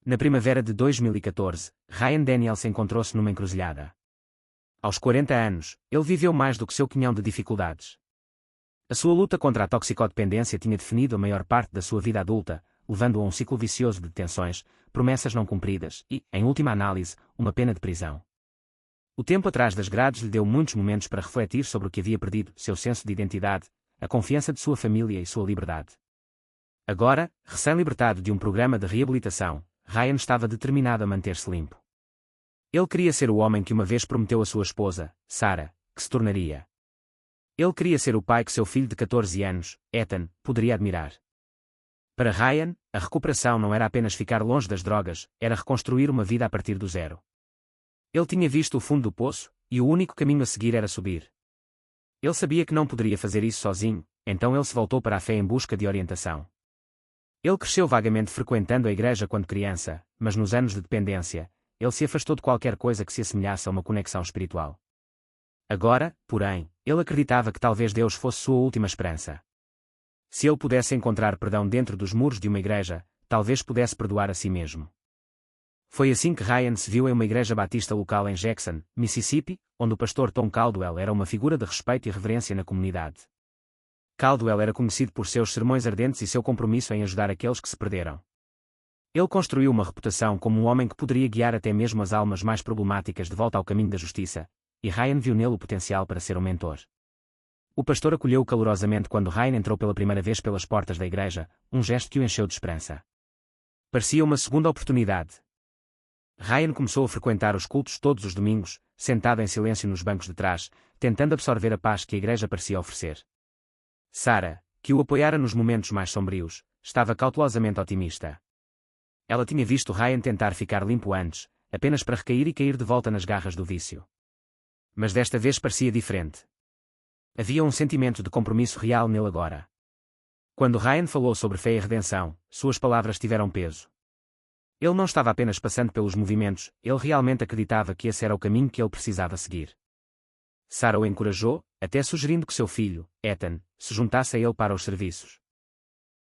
Na primavera de 2014, Ryan Daniels encontrou-se numa encruzilhada. Aos 40 anos, ele viveu mais do que seu quinhão de dificuldades. A sua luta contra a toxicodependência tinha definido a maior parte da sua vida adulta, levando-o a um ciclo vicioso de detenções, promessas não cumpridas e, em última análise, uma pena de prisão. O tempo atrás das grades lhe deu muitos momentos para refletir sobre o que havia perdido, seu senso de identidade, a confiança de sua família e sua liberdade. Agora, recém-libertado de um programa de reabilitação, Ryan estava determinado a manter-se limpo. Ele queria ser o homem que uma vez prometeu à sua esposa, Sarah, que se tornaria. Ele queria ser o pai que seu filho de 14 anos, Ethan, poderia admirar. Para Ryan, a recuperação não era apenas ficar longe das drogas, era reconstruir uma vida a partir do zero. Ele tinha visto o fundo do poço, e o único caminho a seguir era subir. Ele sabia que não poderia fazer isso sozinho, então ele se voltou para a fé em busca de orientação. Ele cresceu vagamente frequentando a igreja quando criança, mas nos anos de dependência, ele se afastou de qualquer coisa que se assemelhasse a uma conexão espiritual. Agora, porém, ele acreditava que talvez Deus fosse sua última esperança. Se ele pudesse encontrar perdão dentro dos muros de uma igreja, talvez pudesse perdoar a si mesmo. Foi assim que Ryan se viu em uma igreja batista local em Jackson, Mississippi, onde o pastor Tom Caldwell era uma figura de respeito e reverência na comunidade. Caldwell era conhecido por seus sermões ardentes e seu compromisso em ajudar aqueles que se perderam. Ele construiu uma reputação como um homem que poderia guiar até mesmo as almas mais problemáticas de volta ao caminho da justiça, e Ryan viu nele o potencial para ser um mentor. O pastor acolheu-o calorosamente quando Ryan entrou pela primeira vez pelas portas da igreja, um gesto que o encheu de esperança. Parecia uma segunda oportunidade. Ryan começou a frequentar os cultos todos os domingos, sentado em silêncio nos bancos de trás, tentando absorver a paz que a igreja parecia oferecer. Sarah, que o apoiara nos momentos mais sombrios, estava cautelosamente otimista. Ela tinha visto Ryan tentar ficar limpo antes, apenas para recair e cair de volta nas garras do vício. Mas desta vez parecia diferente. Havia um sentimento de compromisso real nele agora. Quando Ryan falou sobre fé e redenção, suas palavras tiveram peso. Ele não estava apenas passando pelos movimentos, ele realmente acreditava que esse era o caminho que ele precisava seguir. Sarah o encorajou, até sugerindo que seu filho, Ethan, se juntasse a ele para os serviços.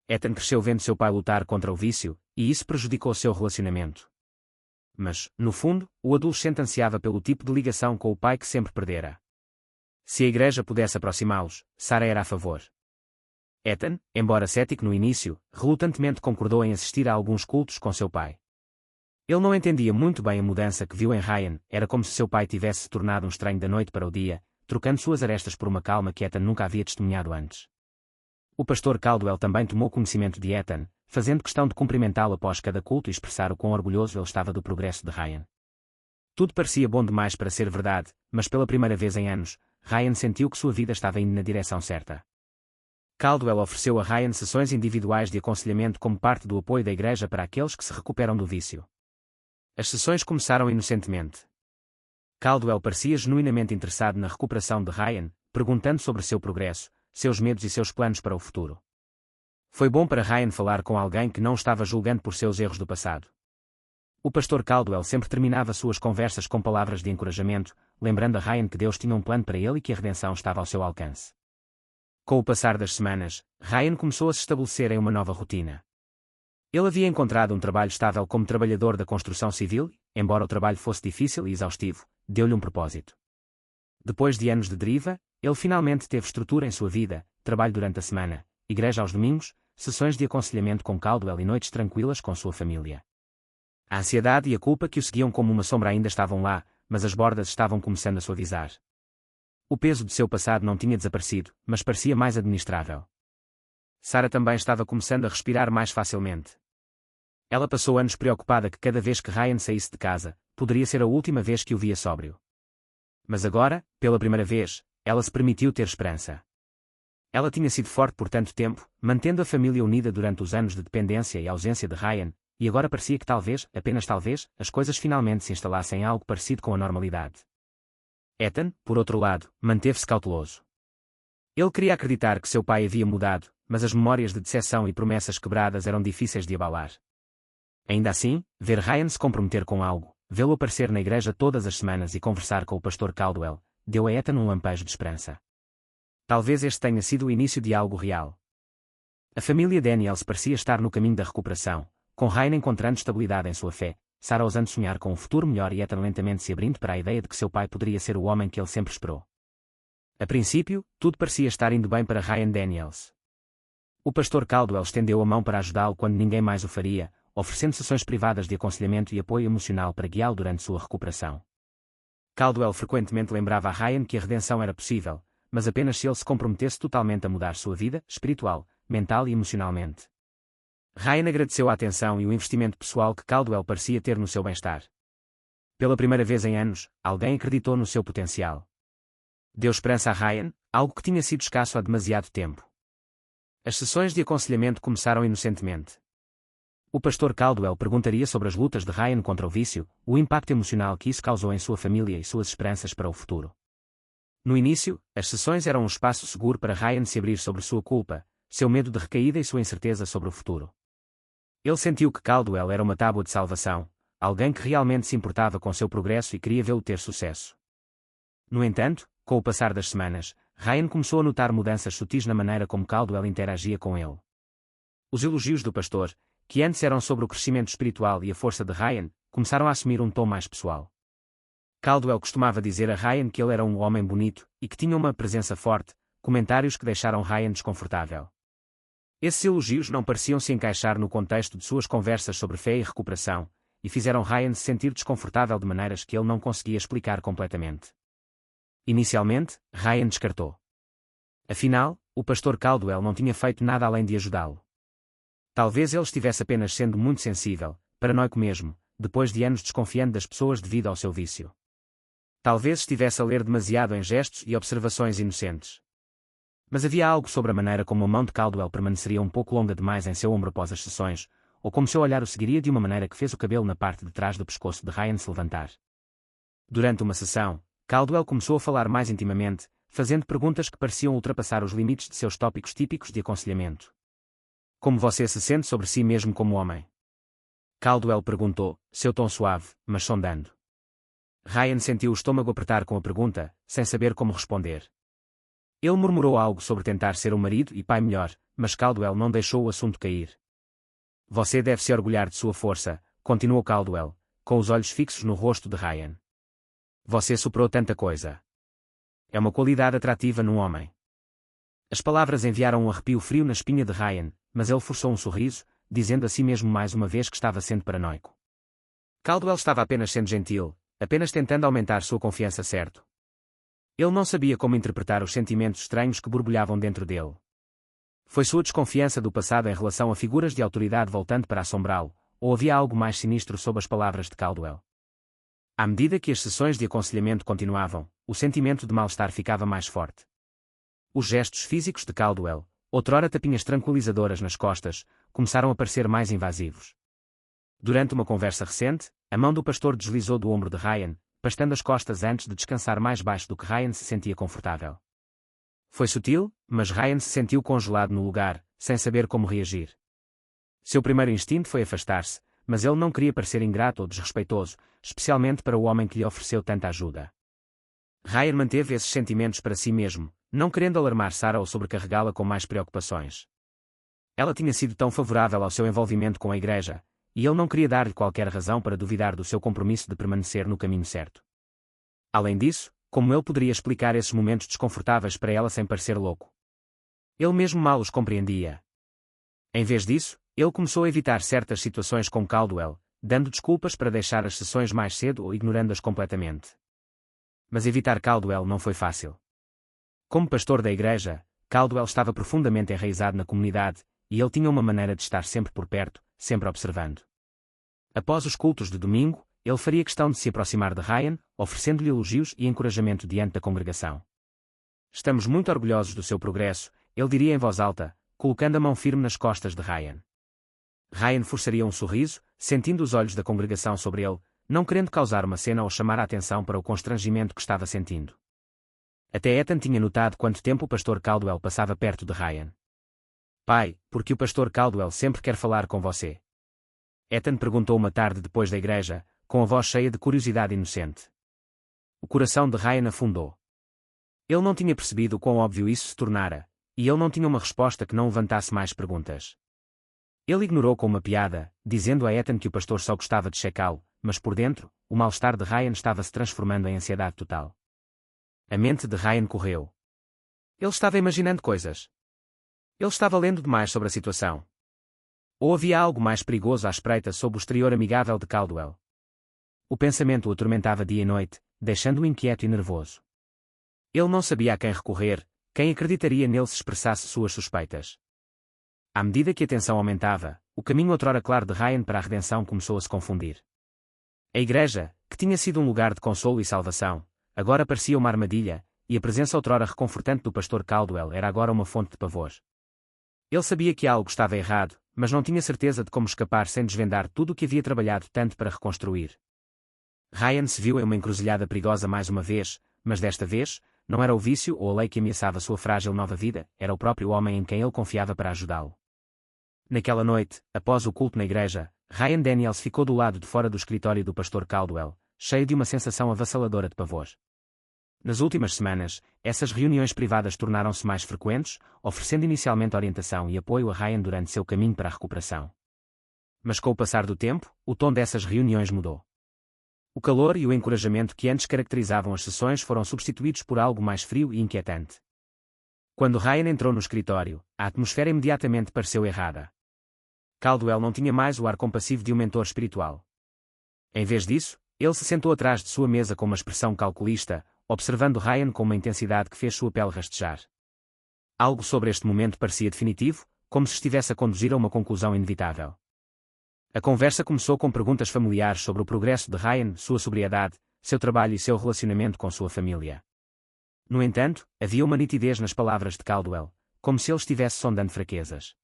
Ethan cresceu vendo seu pai lutar contra o vício, e isso prejudicou seu relacionamento. Mas, no fundo, o adolescente ansiava pelo tipo de ligação com o pai que sempre perdera. Se a igreja pudesse aproximá-los, Sarah era a favor. Ethan, embora cético no início, relutantemente concordou em assistir a alguns cultos com seu pai. Ele não entendia muito bem a mudança que viu em Ryan, era como se seu pai tivesse se tornado um estranho da noite para o dia, trocando suas arestas por uma calma que Ethan nunca havia testemunhado antes. O pastor Caldwell também tomou conhecimento de Ethan, fazendo questão de cumprimentá-lo após cada culto e expressar o quão orgulhoso ele estava do progresso de Ryan. Tudo parecia bom demais para ser verdade, mas pela primeira vez em anos, Ryan sentiu que sua vida estava indo na direção certa. Caldwell ofereceu a Ryan sessões individuais de aconselhamento como parte do apoio da igreja para aqueles que se recuperam do vício. As sessões começaram inocentemente. Caldwell parecia genuinamente interessado na recuperação de Ryan, perguntando sobre seu progresso, seus medos e seus planos para o futuro. Foi bom para Ryan falar com alguém que não estava julgando por seus erros do passado. O pastor Caldwell sempre terminava suas conversas com palavras de encorajamento, lembrando a Ryan que Deus tinha um plano para ele e que a redenção estava ao seu alcance. Com o passar das semanas, Ryan começou a se estabelecer em uma nova rotina. Ele havia encontrado um trabalho estável como trabalhador da construção civil, embora o trabalho fosse difícil e exaustivo, deu-lhe um propósito. Depois de anos de deriva, ele finalmente teve estrutura em sua vida, trabalho durante a semana, igreja aos domingos, sessões de aconselhamento com Caldwell e noites tranquilas com sua família. A ansiedade e a culpa que o seguiam como uma sombra ainda estavam lá, mas as bordas estavam começando a suavizar. O peso de seu passado não tinha desaparecido, mas parecia mais administrável. Sarah também estava começando a respirar mais facilmente. Ela passou anos preocupada que cada vez que Ryan saísse de casa, poderia ser a última vez que o via sóbrio. Mas agora, pela primeira vez, ela se permitiu ter esperança. Ela tinha sido forte por tanto tempo, mantendo a família unida durante os anos de dependência e ausência de Ryan, e agora parecia que talvez, apenas talvez, as coisas finalmente se instalassem em algo parecido com a normalidade. Ethan, por outro lado, manteve-se cauteloso. Ele queria acreditar que seu pai havia mudado, mas as memórias de decepção e promessas quebradas eram difíceis de abalar. Ainda assim, ver Ryan se comprometer com algo, vê-lo aparecer na igreja todas as semanas e conversar com o pastor Caldwell, deu a Ethan um lampejo de esperança. Talvez este tenha sido o início de algo real. A família Daniels parecia estar no caminho da recuperação, com Ryan encontrando estabilidade em sua fé, Sarah ousando sonhar com um futuro melhor e Ethan lentamente se abrindo para a ideia de que seu pai poderia ser o homem que ele sempre esperou. A princípio, tudo parecia estar indo bem para Ryan Daniels. O pastor Caldwell estendeu a mão para ajudá-lo quando ninguém mais o faria, oferecendo sessões privadas de aconselhamento e apoio emocional para guiá-lo durante sua recuperação. Caldwell frequentemente lembrava a Ryan que a redenção era possível, mas apenas se ele se comprometesse totalmente a mudar sua vida, espiritual, mental e emocionalmente. Ryan agradeceu a atenção e o investimento pessoal que Caldwell parecia ter no seu bem-estar. Pela primeira vez em anos, alguém acreditou no seu potencial. Deu esperança a Ryan, algo que tinha sido escasso há demasiado tempo. As sessões de aconselhamento começaram inocentemente. O pastor Caldwell perguntaria sobre as lutas de Ryan contra o vício, o impacto emocional que isso causou em sua família e suas esperanças para o futuro. No início, as sessões eram um espaço seguro para Ryan se abrir sobre sua culpa, seu medo de recaída e sua incerteza sobre o futuro. Ele sentiu que Caldwell era uma tábua de salvação, alguém que realmente se importava com seu progresso e queria vê-lo ter sucesso. No entanto, com o passar das semanas, Ryan começou a notar mudanças sutis na maneira como Caldwell interagia com ele. Os elogios do pastor, que antes eram sobre o crescimento espiritual e a força de Ryan, começaram a assumir um tom mais pessoal. Caldwell costumava dizer a Ryan que ele era um homem bonito e que tinha uma presença forte, comentários que deixaram Ryan desconfortável. Esses elogios não pareciam se encaixar no contexto de suas conversas sobre fé e recuperação, e fizeram Ryan se sentir desconfortável de maneiras que ele não conseguia explicar completamente. Inicialmente, Ryan descartou. Afinal, o pastor Caldwell não tinha feito nada além de ajudá-lo. Talvez ele estivesse apenas sendo muito sensível, paranoico mesmo, depois de anos desconfiando das pessoas devido ao seu vício. Talvez estivesse a ler demasiado em gestos e observações inocentes. Mas havia algo sobre a maneira como a mão de Caldwell permaneceria um pouco longa demais em seu ombro após as sessões, ou como seu olhar o seguiria de uma maneira que fez o cabelo na parte de trás do pescoço de Ryan se levantar. Durante uma sessão, Caldwell começou a falar mais intimamente, fazendo perguntas que pareciam ultrapassar os limites de seus tópicos típicos de aconselhamento. Como você se sente sobre si mesmo como homem? Caldwell perguntou, seu tom suave, mas sondando. Ryan sentiu o estômago apertar com a pergunta, sem saber como responder. Ele murmurou algo sobre tentar ser um marido e pai melhor, mas Caldwell não deixou o assunto cair. Você deve se orgulhar de sua força, continuou Caldwell, com os olhos fixos no rosto de Ryan. Você superou tanta coisa. É uma qualidade atrativa num homem. As palavras enviaram um arrepio frio na espinha de Ryan, mas ele forçou um sorriso, dizendo a si mesmo mais uma vez que estava sendo paranoico. Caldwell estava apenas sendo gentil, apenas tentando aumentar sua confiança certo. Ele não sabia como interpretar os sentimentos estranhos que borbulhavam dentro dele. Foi sua desconfiança do passado em relação a figuras de autoridade voltando para assombrá-lo, ou havia algo mais sinistro sob as palavras de Caldwell? À medida que as sessões de aconselhamento continuavam, o sentimento de mal-estar ficava mais forte. Os gestos físicos de Caldwell, outrora tapinhas tranquilizadoras nas costas, começaram a parecer mais invasivos. Durante uma conversa recente, a mão do pastor deslizou do ombro de Ryan, pastando as costas antes de descansar mais baixo do que Ryan se sentia confortável. Foi sutil, mas Ryan se sentiu congelado no lugar, sem saber como reagir. Seu primeiro instinto foi afastar-se, mas ele não queria parecer ingrato ou desrespeitoso, especialmente para o homem que lhe ofereceu tanta ajuda. Ryan manteve esses sentimentos para si mesmo, não querendo alarmar Sarah ou sobrecarregá-la com mais preocupações. Ela tinha sido tão favorável ao seu envolvimento com a igreja, e ele não queria dar-lhe qualquer razão para duvidar do seu compromisso de permanecer no caminho certo. Além disso, como ele poderia explicar esses momentos desconfortáveis para ela sem parecer louco? Ele mesmo mal os compreendia. Em vez disso, ele começou a evitar certas situações com Caldwell, dando desculpas para deixar as sessões mais cedo ou ignorando-as completamente. Mas evitar Caldwell não foi fácil. Como pastor da igreja, Caldwell estava profundamente enraizado na comunidade, e ele tinha uma maneira de estar sempre por perto, sempre observando. Após os cultos de domingo, ele faria questão de se aproximar de Ryan, oferecendo-lhe elogios e encorajamento diante da congregação. Estamos muito orgulhosos do seu progresso, ele diria em voz alta, colocando a mão firme nas costas de Ryan. Ryan forçaria um sorriso, sentindo os olhos da congregação sobre ele, não querendo causar uma cena ou chamar a atenção para o constrangimento que estava sentindo. Até Ethan tinha notado quanto tempo o pastor Caldwell passava perto de Ryan. Pai, por que o pastor Caldwell sempre quer falar com você? Ethan perguntou uma tarde depois da igreja, com a voz cheia de curiosidade inocente. O coração de Ryan afundou. Ele não tinha percebido quão óbvio isso se tornara, e ele não tinha uma resposta que não levantasse mais perguntas. Ele ignorou com uma piada, dizendo a Ethan que o pastor só gostava de checá-lo, mas por dentro, o mal-estar de Ryan estava se transformando em ansiedade total. A mente de Ryan correu. Ele estava imaginando coisas. Ele estava lendo demais sobre a situação. Ou havia algo mais perigoso à espreita sob o exterior amigável de Caldwell? O pensamento o atormentava dia e noite, deixando-o inquieto e nervoso. Ele não sabia a quem recorrer, quem acreditaria nele se expressasse suas suspeitas. À medida que a tensão aumentava, o caminho outrora claro de Ryan para a redenção começou a se confundir. A igreja, que tinha sido um lugar de consolo e salvação, agora parecia uma armadilha, e a presença outrora reconfortante do pastor Caldwell era agora uma fonte de pavor. Ele sabia que algo estava errado, mas não tinha certeza de como escapar sem desvendar tudo o que havia trabalhado tanto para reconstruir. Ryan se viu em uma encruzilhada perigosa mais uma vez, mas desta vez, não era o vício ou a lei que ameaçava sua frágil nova vida, era o próprio homem em quem ele confiava para ajudá-lo. Naquela noite, após o culto na igreja, Ryan Daniels ficou do lado de fora do escritório do pastor Caldwell, cheio de uma sensação avassaladora de pavor. Nas últimas semanas, essas reuniões privadas tornaram-se mais frequentes, oferecendo inicialmente orientação e apoio a Ryan durante seu caminho para a recuperação. Mas com o passar do tempo, o tom dessas reuniões mudou. O calor e o encorajamento que antes caracterizavam as sessões foram substituídos por algo mais frio e inquietante. Quando Ryan entrou no escritório, a atmosfera imediatamente pareceu errada. Caldwell não tinha mais o ar compassivo de um mentor espiritual. Em vez disso, ele se sentou atrás de sua mesa com uma expressão calculista, observando Ryan com uma intensidade que fez sua pele rastejar. Algo sobre este momento parecia definitivo, como se estivesse a conduzir a uma conclusão inevitável. A conversa começou com perguntas familiares sobre o progresso de Ryan, sua sobriedade, seu trabalho e seu relacionamento com sua família. No entanto, havia uma nitidez nas palavras de Caldwell, como se ele estivesse sondando fraquezas.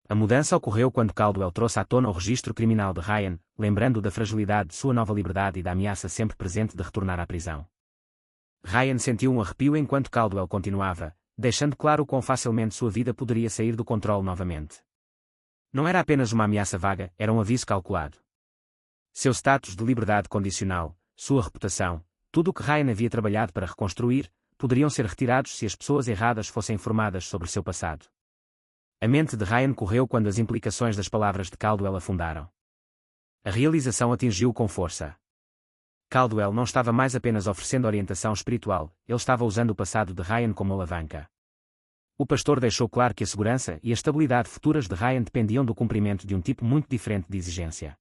A mudança ocorreu quando Caldwell trouxe à tona o registro criminal de Ryan, lembrando da fragilidade de sua nova liberdade e da ameaça sempre presente de retornar à prisão. Ryan sentiu um arrepio enquanto Caldwell continuava, deixando claro quão facilmente sua vida poderia sair do controle novamente. Não era apenas uma ameaça vaga, era um aviso calculado. Seu status de liberdade condicional, sua reputação, tudo o que Ryan havia trabalhado para reconstruir, poderiam ser retirados se as pessoas erradas fossem informadas sobre seu passado. A mente de Ryan correu quando as implicações das palavras de Caldwell afundaram. A realização atingiu-o com força. Caldwell não estava mais apenas oferecendo orientação espiritual, ele estava usando o passado de Ryan como alavanca. O pastor deixou claro que a segurança e a estabilidade futuras de Ryan dependiam do cumprimento de um tipo muito diferente de exigência.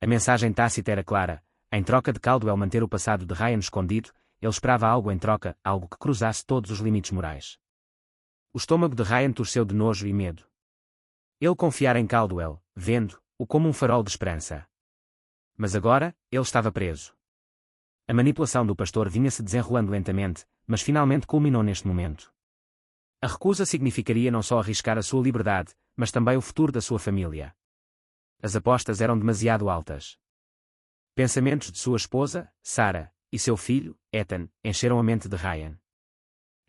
A mensagem tácita era clara: em troca de Caldwell manter o passado de Ryan escondido, ele esperava algo em troca, algo que cruzasse todos os limites morais. O estômago de Ryan torceu de nojo e medo. Ele confiara em Caldwell, vendo-o como um farol de esperança. Mas agora, ele estava preso. A manipulação do pastor vinha se desenrolando lentamente, mas finalmente culminou neste momento. A recusa significaria não só arriscar a sua liberdade, mas também o futuro da sua família. As apostas eram demasiado altas. Pensamentos de sua esposa, Sarah, e seu filho, Ethan, encheram a mente de Ryan.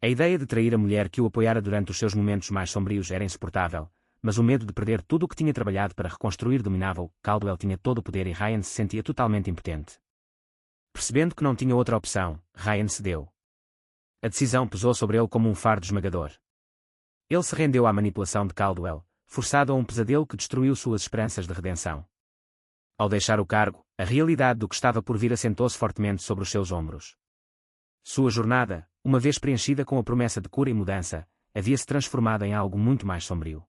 A ideia de trair a mulher que o apoiara durante os seus momentos mais sombrios era insuportável, mas o medo de perder tudo o que tinha trabalhado para reconstruir dominava-o. Caldwell tinha todo o poder e Ryan se sentia totalmente impotente. Percebendo que não tinha outra opção, Ryan cedeu. A decisão pesou sobre ele como um fardo esmagador. Ele se rendeu à manipulação de Caldwell, forçado a um pesadelo que destruiu suas esperanças de redenção. Ao deixar o cargo, a realidade do que estava por vir assentou-se fortemente sobre os seus ombros. Sua jornada, uma vez preenchida com a promessa de cura e mudança, havia se transformado em algo muito mais sombrio.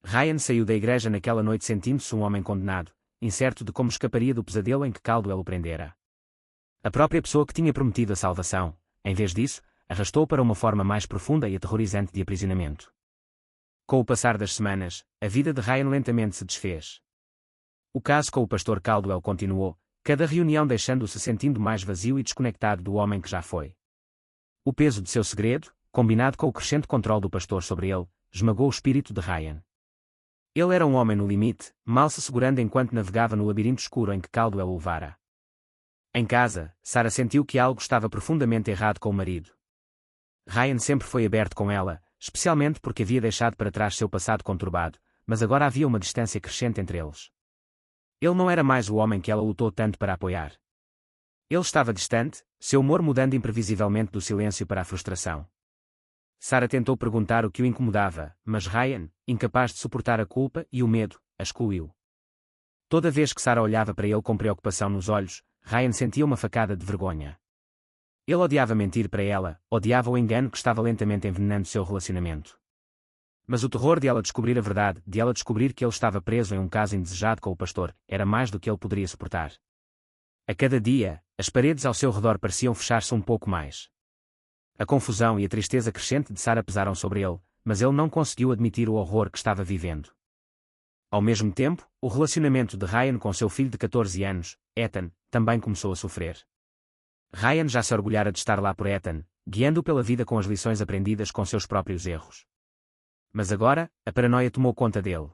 Ryan saiu da igreja naquela noite sentindo-se um homem condenado, incerto de como escaparia do pesadelo em que Caldwell o prendera. A própria pessoa que tinha prometido a salvação, em vez disso, arrastou-o para uma forma mais profunda e aterrorizante de aprisionamento. Com o passar das semanas, a vida de Ryan lentamente se desfez. O caso com o pastor Caldwell continuou, cada reunião deixando-o se sentindo mais vazio e desconectado do homem que já foi. O peso de seu segredo, combinado com o crescente controle do pastor sobre ele, esmagou o espírito de Ryan. Ele era um homem no limite, mal se segurando enquanto navegava no labirinto escuro em que Caldwell o levara. Em casa, Sarah sentiu que algo estava profundamente errado com o marido. Ryan sempre foi aberto com ela, especialmente porque havia deixado para trás seu passado conturbado, mas agora havia uma distância crescente entre eles. Ele não era mais o homem que ela lutou tanto para apoiar. Ele estava distante, seu humor mudando imprevisivelmente do silêncio para a frustração. Sarah tentou perguntar o que o incomodava, mas Ryan, incapaz de suportar a culpa e o medo, a excluiu. Toda vez que Sarah olhava para ele com preocupação nos olhos, Ryan sentia uma facada de vergonha. Ele odiava mentir para ela, odiava o engano que estava lentamente envenenando seu relacionamento. Mas o terror de ela descobrir a verdade, de ela descobrir que ele estava preso em um caso indesejado com o pastor, era mais do que ele poderia suportar. A cada dia, as paredes ao seu redor pareciam fechar-se um pouco mais. A confusão e a tristeza crescente de Sarah pesaram sobre ele, mas ele não conseguiu admitir o horror que estava vivendo. Ao mesmo tempo, o relacionamento de Ryan com seu filho de 14 anos, Ethan, também começou a sofrer. Ryan já se orgulhara de estar lá por Ethan, guiando-o pela vida com as lições aprendidas com seus próprios erros. Mas agora, a paranoia tomou conta dele.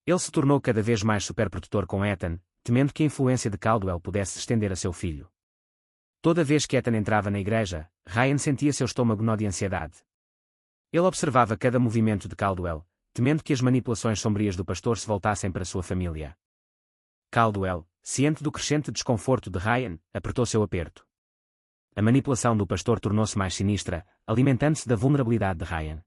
Ele se tornou cada vez mais superprotetor com Ethan, temendo que a influência de Caldwell pudesse se estender a seu filho. Toda vez que Ethan entrava na igreja, Ryan sentia seu estômago nó de ansiedade. Ele observava cada movimento de Caldwell, temendo que as manipulações sombrias do pastor se voltassem para sua família. Caldwell, ciente do crescente desconforto de Ryan, apertou seu aperto. A manipulação do pastor tornou-se mais sinistra, alimentando-se da vulnerabilidade de Ryan.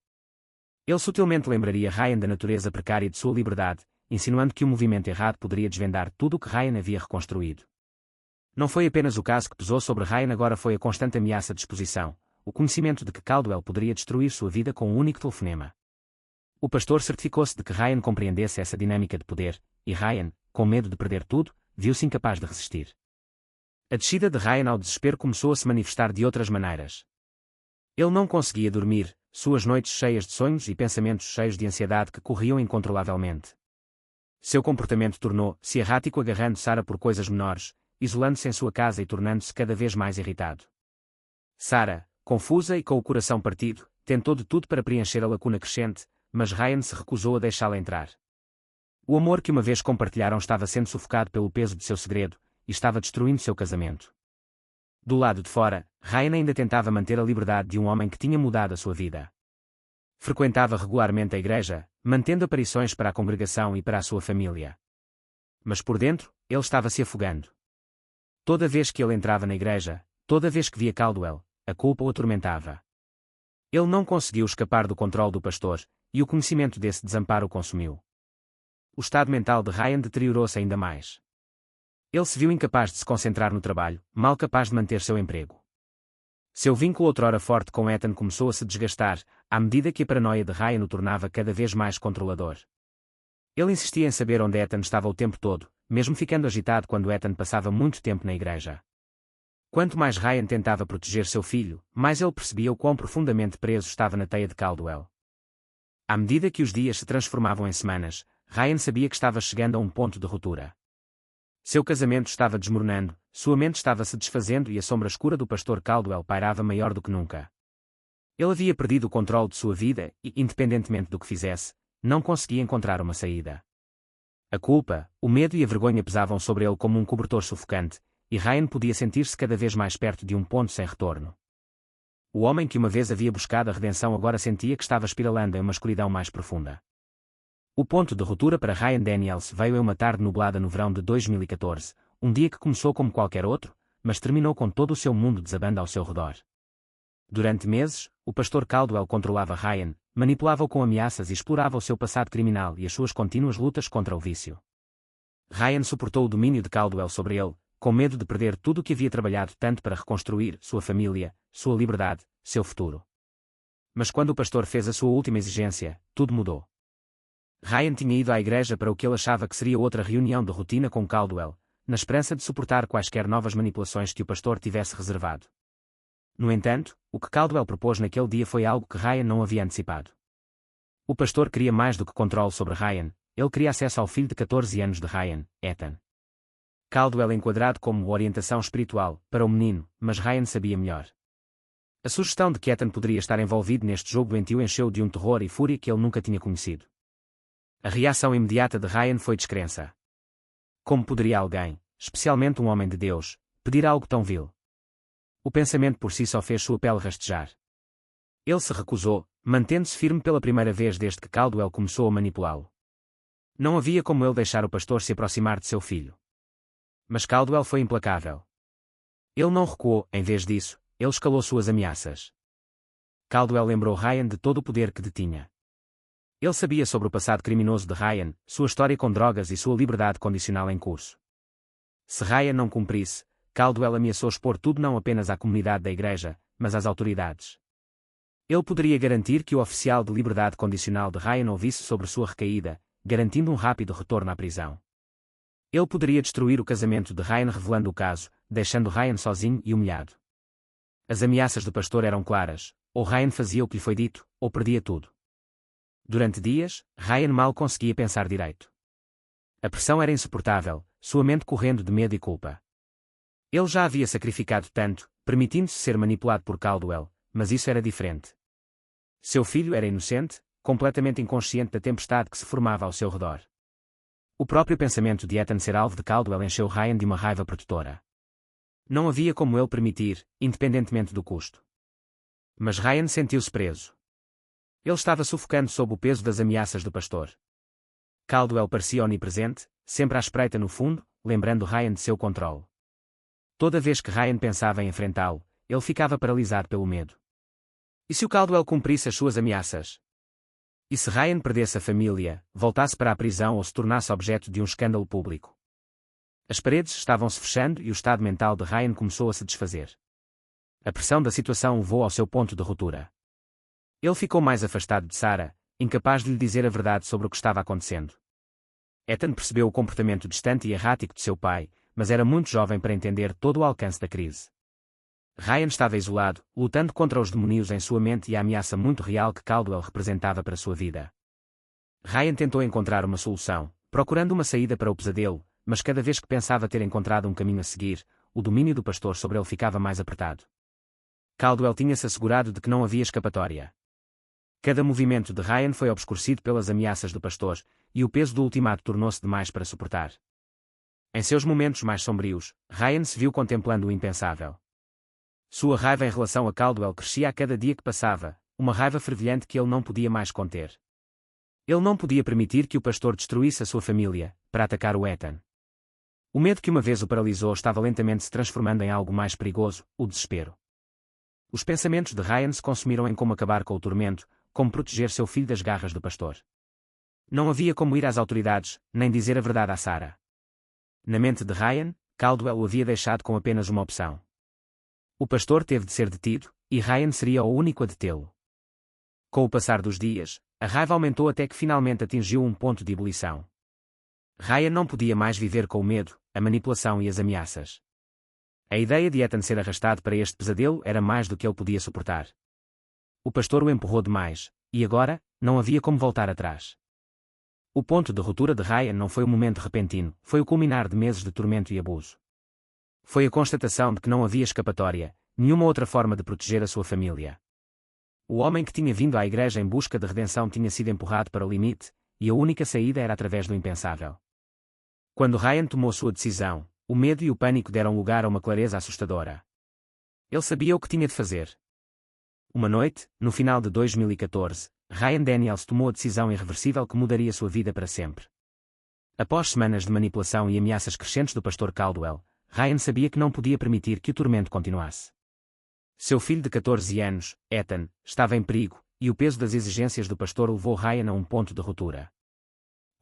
Ele sutilmente lembraria Ryan da natureza precária de sua liberdade, insinuando que o movimento errado poderia desvendar tudo o que Ryan havia reconstruído. Não foi apenas o caso que pesou sobre Ryan, agora foi a constante ameaça de exposição, o conhecimento de que Caldwell poderia destruir sua vida com um único telefonema. O pastor certificou-se de que Ryan compreendesse essa dinâmica de poder, e Ryan, com medo de perder tudo, viu-se incapaz de resistir. A descida de Ryan ao desespero começou a se manifestar de outras maneiras. Ele não conseguia dormir, suas noites cheias de sonhos e pensamentos cheios de ansiedade que corriam incontrolavelmente. Seu comportamento tornou-se errático, agarrando Sarah por coisas menores, isolando-se em sua casa e tornando-se cada vez mais irritado. Sarah, confusa e com o coração partido, tentou de tudo para preencher a lacuna crescente, mas Ryan se recusou a deixá-la entrar. O amor que uma vez compartilharam estava sendo sufocado pelo peso de seu segredo, e estava destruindo seu casamento. Do lado de fora, Ryan ainda tentava manter a liberdade de um homem que tinha mudado a sua vida. Frequentava regularmente a igreja, mantendo aparições para a congregação e para a sua família. Mas por dentro, ele estava se afogando. Toda vez que ele entrava na igreja, toda vez que via Caldwell, a culpa o atormentava. Ele não conseguiu escapar do controle do pastor, e o conhecimento desse desamparo o consumiu. O estado mental de Ryan deteriorou-se ainda mais. Ele se viu incapaz de se concentrar no trabalho, mal capaz de manter seu emprego. Seu vínculo outrora forte com Ethan começou a se desgastar, à medida que a paranoia de Ryan o tornava cada vez mais controlador. Ele insistia em saber onde Ethan estava o tempo todo, mesmo ficando agitado quando Ethan passava muito tempo na igreja. Quanto mais Ryan tentava proteger seu filho, mais ele percebia o quão profundamente preso estava na teia de Caldwell. À medida que os dias se transformavam em semanas, Ryan sabia que estava chegando a um ponto de ruptura. Seu casamento estava desmoronando, sua mente estava se desfazendo e a sombra escura do pastor Caldwell pairava maior do que nunca. Ele havia perdido o controle de sua vida e, independentemente do que fizesse, não conseguia encontrar uma saída. A culpa, o medo e a vergonha pesavam sobre ele como um cobertor sufocante, e Ryan podia sentir-se cada vez mais perto de um ponto sem retorno. O homem que uma vez havia buscado a redenção agora sentia que estava espiralando em uma escuridão mais profunda. O ponto de ruptura para Ryan Daniels veio em uma tarde nublada no verão de 2014, um dia que começou como qualquer outro, mas terminou com todo o seu mundo desabando ao seu redor. Durante meses, o pastor Caldwell controlava Ryan, manipulava-o com ameaças e explorava o seu passado criminal e as suas contínuas lutas contra o vício. Ryan suportou o domínio de Caldwell sobre ele, com medo de perder tudo o que havia trabalhado tanto para reconstruir, sua família, sua liberdade, seu futuro. Mas quando o pastor fez a sua última exigência, tudo mudou. Ryan tinha ido à igreja para o que ele achava que seria outra reunião de rotina com Caldwell, na esperança de suportar quaisquer novas manipulações que o pastor tivesse reservado. No entanto, o que Caldwell propôs naquele dia foi algo que Ryan não havia antecipado. O pastor queria mais do que controle sobre Ryan, ele queria acesso ao filho de 14 anos de Ryan, Ethan. Caldwell enquadrado como orientação espiritual para o menino, mas Ryan sabia melhor. A sugestão de que Ethan poderia estar envolvido neste jogo doentio encheu de um terror e fúria que ele nunca tinha conhecido. A reação imediata de Ryan foi descrença. Como poderia alguém, especialmente um homem de Deus, pedir algo tão vil? O pensamento por si só fez sua pele rastejar. Ele se recusou, mantendo-se firme pela primeira vez desde que Caldwell começou a manipulá-lo. Não havia como ele deixar o pastor se aproximar de seu filho. Mas Caldwell foi implacável. Ele não recuou, em vez disso, ele escalou suas ameaças. Caldwell lembrou Ryan de todo o poder que detinha. Ele sabia sobre o passado criminoso de Ryan, sua história com drogas e sua liberdade condicional em curso. Se Ryan não cumprisse, Caldwell ameaçou expor tudo não apenas à comunidade da igreja, mas às autoridades. Ele poderia garantir que o oficial de liberdade condicional de Ryan ouvisse sobre sua recaída, garantindo um rápido retorno à prisão. Ele poderia destruir o casamento de Ryan revelando o caso, deixando Ryan sozinho e humilhado. As ameaças do pastor eram claras, ou Ryan fazia o que lhe foi dito, ou perdia tudo. Durante dias, Ryan mal conseguia pensar direito. A pressão era insuportável, sua mente correndo de medo e culpa. Ele já havia sacrificado tanto, permitindo-se ser manipulado por Caldwell, mas isso era diferente. Seu filho era inocente, completamente inconsciente da tempestade que se formava ao seu redor. O próprio pensamento de Ethan ser alvo de Caldwell encheu Ryan de uma raiva protetora. Não havia como ele permitir, independentemente do custo. Mas Ryan sentiu-se preso. Ele estava sufocando sob o peso das ameaças do pastor. Caldwell parecia onipresente, sempre à espreita no fundo, lembrando Ryan de seu controle. Toda vez que Ryan pensava em enfrentá-lo, ele ficava paralisado pelo medo. E se o Caldwell cumprisse as suas ameaças? E se Ryan perdesse a família, voltasse para a prisão ou se tornasse objeto de um escândalo público? As paredes estavam-se fechando e o estado mental de Ryan começou a se desfazer. A pressão da situação levou ao seu ponto de ruptura. Ele ficou mais afastado de Sarah, incapaz de lhe dizer a verdade sobre o que estava acontecendo. Ethan percebeu o comportamento distante e errático de seu pai, mas era muito jovem para entender todo o alcance da crise. Ryan estava isolado, lutando contra os demónios em sua mente e a ameaça muito real que Caldwell representava para sua vida. Ryan tentou encontrar uma solução, procurando uma saída para o pesadelo, mas cada vez que pensava ter encontrado um caminho a seguir, o domínio do pastor sobre ele ficava mais apertado. Caldwell tinha-se assegurado de que não havia escapatória. Cada movimento de Ryan foi obscurecido pelas ameaças do pastor, e o peso do ultimato tornou-se demais para suportar. Em seus momentos mais sombrios, Ryan se viu contemplando o impensável. Sua raiva em relação a Caldwell crescia a cada dia que passava, uma raiva fervilhante que ele não podia mais conter. Ele não podia permitir que o pastor destruísse a sua família, para atacar o Ethan. O medo que uma vez o paralisou estava lentamente se transformando em algo mais perigoso, o desespero. Os pensamentos de Ryan se consumiram em como acabar com o tormento, como proteger seu filho das garras do pastor. Não havia como ir às autoridades, nem dizer a verdade a Sarah. Na mente de Ryan, Caldwell o havia deixado com apenas uma opção. O pastor teve de ser detido, e Ryan seria o único a detê-lo. Com o passar dos dias, a raiva aumentou até que finalmente atingiu um ponto de ebulição. Ryan não podia mais viver com o medo, a manipulação e as ameaças. A ideia de Ethan ser arrastado para este pesadelo era mais do que ele podia suportar. O pastor o empurrou demais, e agora, não havia como voltar atrás. O ponto de ruptura de Ryan não foi um momento repentino, foi o culminar de meses de tormento e abuso. Foi a constatação de que não havia escapatória, nenhuma outra forma de proteger a sua família. O homem que tinha vindo à igreja em busca de redenção tinha sido empurrado para o limite, e a única saída era através do impensável. Quando Ryan tomou sua decisão, o medo e o pânico deram lugar a uma clareza assustadora. Ele sabia o que tinha de fazer. Uma noite, no final de 2014, Ryan Daniels tomou a decisão irreversível que mudaria sua vida para sempre. Após semanas de manipulação e ameaças crescentes do pastor Caldwell, Ryan sabia que não podia permitir que o tormento continuasse. Seu filho de 14 anos, Ethan, estava em perigo, e o peso das exigências do pastor levou Ryan a um ponto de ruptura.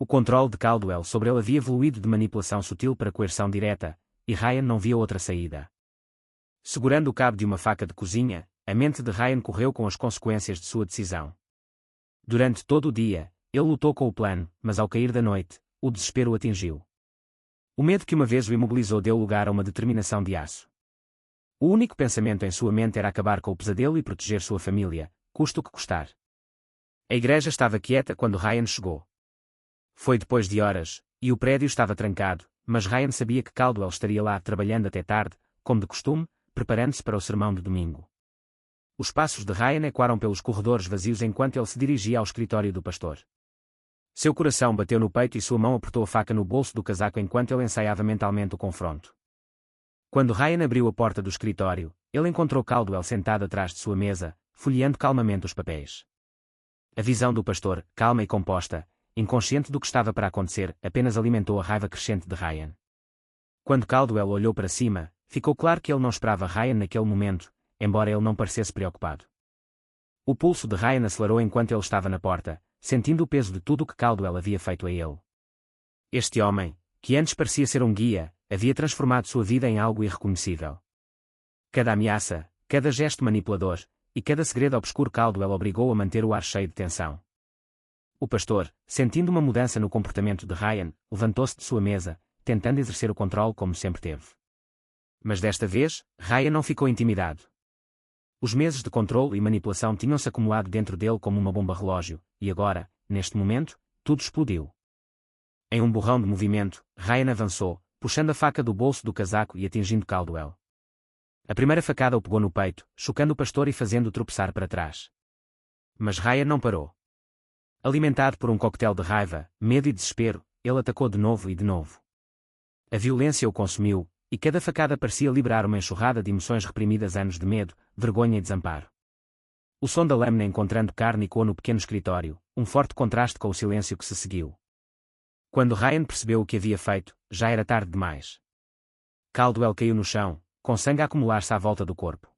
O controle de Caldwell sobre ele havia evoluído de manipulação sutil para coerção direta, e Ryan não via outra saída. Segurando o cabo de uma faca de cozinha, a mente de Ryan correu com as consequências de sua decisão. Durante todo o dia, ele lutou com o plano, mas ao cair da noite, o desespero o atingiu. O medo que uma vez o imobilizou deu lugar a uma determinação de aço. O único pensamento em sua mente era acabar com o pesadelo e proteger sua família, custe o que custar. A igreja estava quieta quando Ryan chegou. Foi depois de horas, e o prédio estava trancado, mas Ryan sabia que Caldwell estaria lá trabalhando até tarde, como de costume, preparando-se para o sermão de domingo. Os passos de Ryan ecoaram pelos corredores vazios enquanto ele se dirigia ao escritório do pastor. Seu coração bateu no peito e sua mão apertou a faca no bolso do casaco enquanto ele ensaiava mentalmente o confronto. Quando Ryan abriu a porta do escritório, ele encontrou Caldwell sentado atrás de sua mesa, folheando calmamente os papéis. A visão do pastor, calma e composta, inconsciente do que estava para acontecer, apenas alimentou a raiva crescente de Ryan. Quando Caldwell olhou para cima, ficou claro que ele não esperava Ryan naquele momento, embora ele não parecesse preocupado. O pulso de Ryan acelerou enquanto ele estava na porta, sentindo o peso de tudo o que Caldwell havia feito a ele. Este homem, que antes parecia ser um guia, havia transformado sua vida em algo irreconhecível. Cada ameaça, cada gesto manipulador, e cada segredo obscuro Caldwell obrigou a manter o ar cheio de tensão. O pastor, sentindo uma mudança no comportamento de Ryan, levantou-se de sua mesa, tentando exercer o controle como sempre teve. Mas desta vez, Ryan não ficou intimidado. Os meses de controle e manipulação tinham-se acumulado dentro dele como uma bomba relógio, e agora, neste momento, tudo explodiu. Em um borrão de movimento, Ryan avançou, puxando a faca do bolso do casaco e atingindo Caldwell. A primeira facada o pegou no peito, chocando o pastor e fazendo-o tropeçar para trás. Mas Ryan não parou. Alimentado por um coquetel de raiva, medo e desespero, ele atacou de novo e de novo. A violência o consumiu, e cada facada parecia liberar uma enxurrada de emoções reprimidas, anos de medo, vergonha e desamparo. O som da lâmina encontrando carne ecoou no pequeno escritório, um forte contraste com o silêncio que se seguiu. Quando Ryan percebeu o que havia feito, já era tarde demais. Caldwell caiu no chão, com sangue a acumular-se à volta do corpo.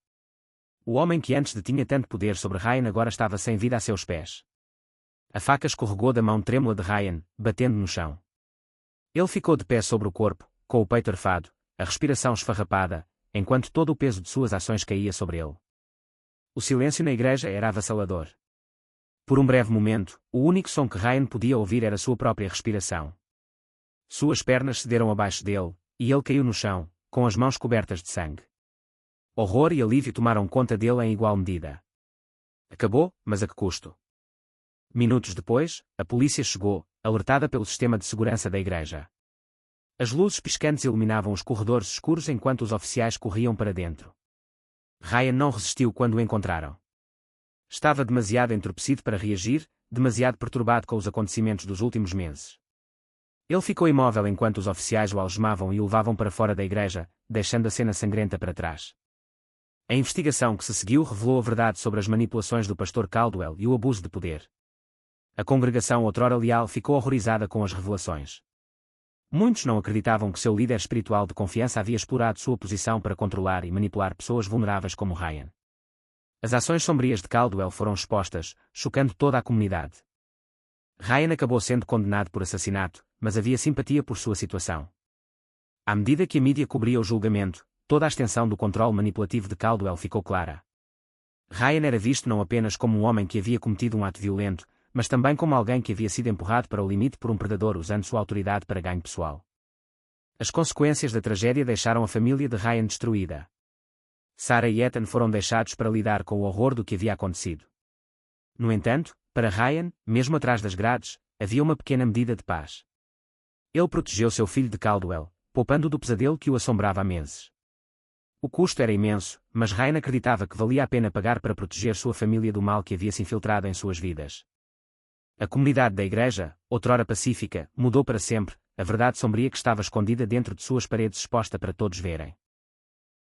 O homem que antes detinha tanto poder sobre Ryan agora estava sem vida a seus pés. A faca escorregou da mão trêmula de Ryan, batendo no chão. Ele ficou de pé sobre o corpo, com o peito arfado, a respiração esfarrapada, enquanto todo o peso de suas ações caía sobre ele. O silêncio na igreja era avassalador. Por um breve momento, o único som que Ryan podia ouvir era sua própria respiração. Suas pernas cederam abaixo dele, e ele caiu no chão, com as mãos cobertas de sangue. Horror e alívio tomaram conta dele em igual medida. Acabou, mas a que custo? Minutos depois, a polícia chegou, alertada pelo sistema de segurança da igreja. As luzes piscantes iluminavam os corredores escuros enquanto os oficiais corriam para dentro. Ryan não resistiu quando o encontraram. Estava demasiado entorpecido para reagir, demasiado perturbado com os acontecimentos dos últimos meses. Ele ficou imóvel enquanto os oficiais o algemavam e o levavam para fora da igreja, deixando a cena sangrenta para trás. A investigação que se seguiu revelou a verdade sobre as manipulações do pastor Caldwell e o abuso de poder. A congregação outrora leal ficou horrorizada com as revelações. Muitos não acreditavam que seu líder espiritual de confiança havia explorado sua posição para controlar e manipular pessoas vulneráveis como Ryan. As ações sombrias de Caldwell foram expostas, chocando toda a comunidade. Ryan acabou sendo condenado por assassinato, mas havia simpatia por sua situação. À medida que a mídia cobria o julgamento, toda a extensão do controle manipulativo de Caldwell ficou clara. Ryan era visto não apenas como um homem que havia cometido um ato violento, mas também como alguém que havia sido empurrado para o limite por um predador usando sua autoridade para ganho pessoal. As consequências da tragédia deixaram a família de Ryan destruída. Sarah e Ethan foram deixados para lidar com o horror do que havia acontecido. No entanto, para Ryan, mesmo atrás das grades, havia uma pequena medida de paz. Ele protegeu seu filho de Caldwell, poupando-o do pesadelo que o assombrava há meses. O custo era imenso, mas Ryan acreditava que valia a pena pagar para proteger sua família do mal que havia se infiltrado em suas vidas. A comunidade da igreja, outrora pacífica, mudou para sempre, a verdade sombria que estava escondida dentro de suas paredes exposta para todos verem.